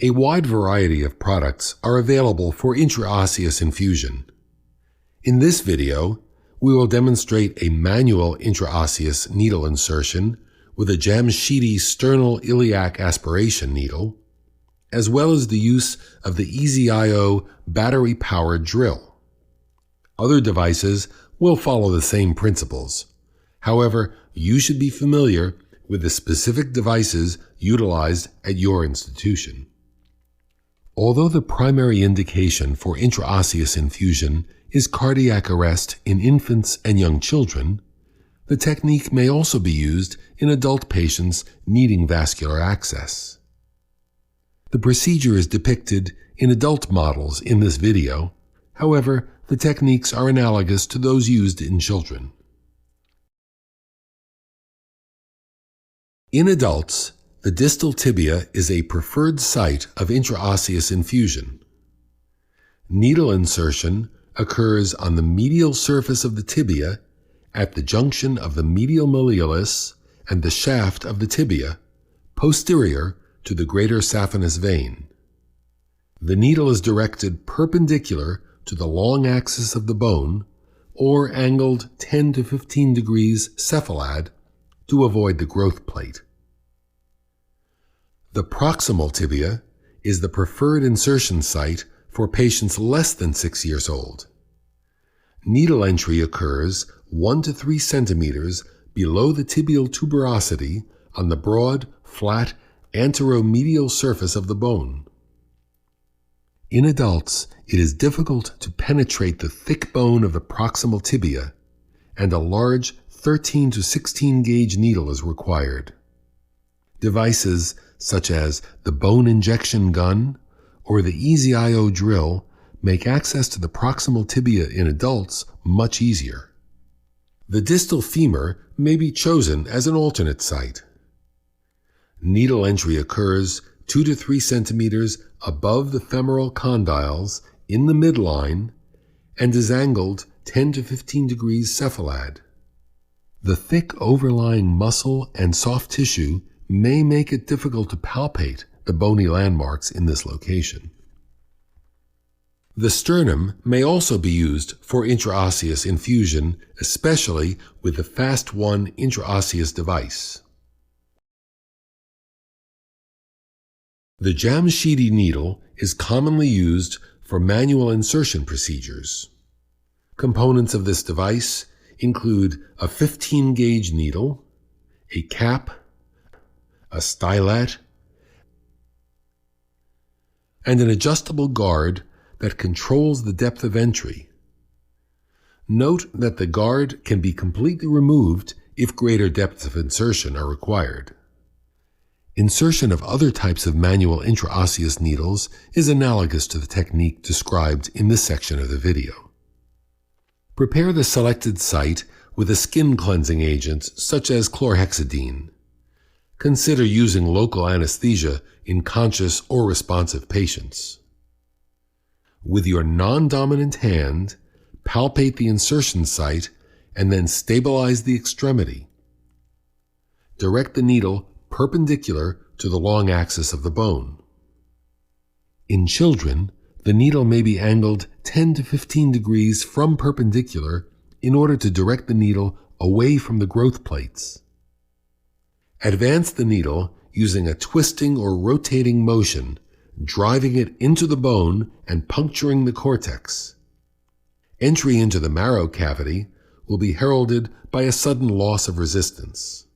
A wide variety of products are available for intraosseous infusion. In this video, we will demonstrate a manual intraosseous needle insertion with a Jamshidi sternal iliac aspiration needle, as well as the use of the EasyIO battery-powered drill. Other devices will follow the same principles. However, you should be familiar with the specific devices utilized at your institution. Although the primary indication for intraosseous infusion is cardiac arrest in infants and young children, the technique may also be used in adult patients needing vascular access. The procedure is depicted in adult models in this video. However, the techniques are analogous to those used in children. In adults, the distal tibia is a preferred site of intraosseous infusion. Needle insertion occurs on the medial surface of the tibia at the junction of the medial malleolus and the shaft of the tibia, posterior to the greater saphenous vein. The needle is directed perpendicular to the long axis of the bone or angled 10 to 15 degrees cephalad to avoid the growth plate. The proximal tibia is the preferred insertion site for patients less than 6 years old. Needle entry occurs 1 to 3 centimeters below the tibial tuberosity on the broad, flat, anteromedial surface of the bone. In adults, it is difficult to penetrate the thick bone of the proximal tibia, and a large 13 to 16 gauge needle is required. Devices such as the bone injection gun or the EasyIO drill make access to the proximal tibia in adults much easier. The distal femur may be chosen as an alternate site. Needle entry occurs 2 to 3 centimeters above the femoral condyles in the midline and is angled 10 to 15 degrees cephalad. The thick overlying muscle and soft tissue may make it difficult to palpate the bony landmarks in this location. The sternum may also be used for intraosseous infusion, especially with the Fast 1 intraosseous device. The Jamshidi needle is commonly used for manual insertion procedures. Components of this device include a 15-gauge needle, a cap, a stylet, and an adjustable guard that controls the depth of entry. Note that the guard can be completely removed if greater depths of insertion are required. Insertion of other types of manual intraosseous needles is analogous to the technique described in this section of the video. Prepare the selected site with a skin cleansing agent such as chlorhexidine. Consider using local anesthesia in conscious or responsive patients. With your non-dominant hand, palpate the insertion site and then stabilize the extremity. Direct the needle perpendicular to the long axis of the bone. In children, the needle may be angled 10 to 15 degrees from perpendicular in order to direct the needle away from the growth plates. Advance the needle using a twisting or rotating motion, driving it into the bone and puncturing the cortex. Entry into the marrow cavity will be heralded by a sudden loss of resistance.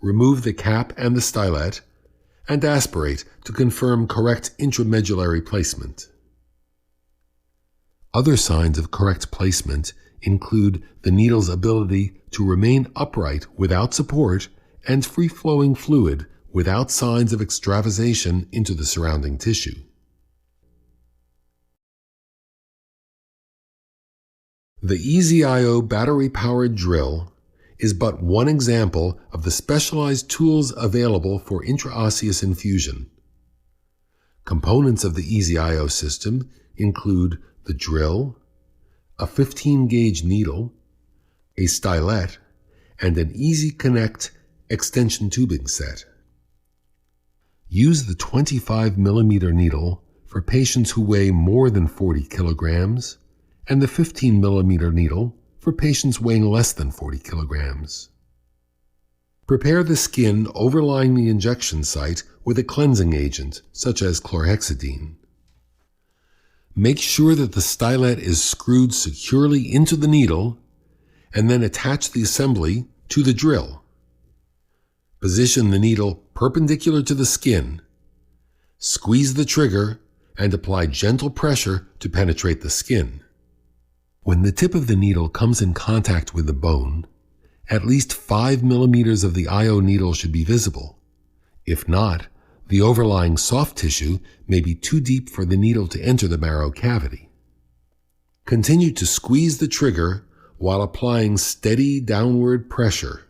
Remove the cap and the stylet, and aspirate to confirm correct intramedullary placement. Other signs of correct placement include the needle's ability to remain upright without support and free-flowing fluid without signs of extravasation into the surrounding tissue. The EasyIO battery-powered drill is but one example of the specialized tools available for intraosseous infusion. Components of the EasyIO system include the drill, a 15-gauge needle, a stylet, and an Easy Connect extension tubing set. Use the 25mm needle for patients who weigh more than 40 kilograms and the 15mm needle for patients weighing less than 40 kilograms. Prepare the skin overlying the injection site with a cleansing agent, such as chlorhexidine. Make sure that the stylet is screwed securely into the needle and then attach the assembly to the drill. Position the needle perpendicular to the skin. Squeeze the trigger and apply gentle pressure to penetrate the skin. When the tip of the needle comes in contact with the bone, at least 5 millimeters of the IO needle should be visible. If not, the overlying soft tissue may be too deep for the needle to enter the marrow cavity. Continue to squeeze the trigger while applying steady downward pressure.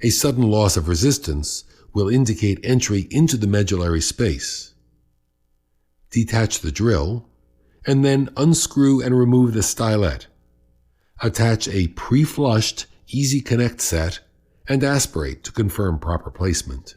A sudden loss of resistance will indicate entry into the medullary space. Detach the drill, and then unscrew and remove the stylet. Attach a pre-flushed Easy Connect set and aspirate to confirm proper placement.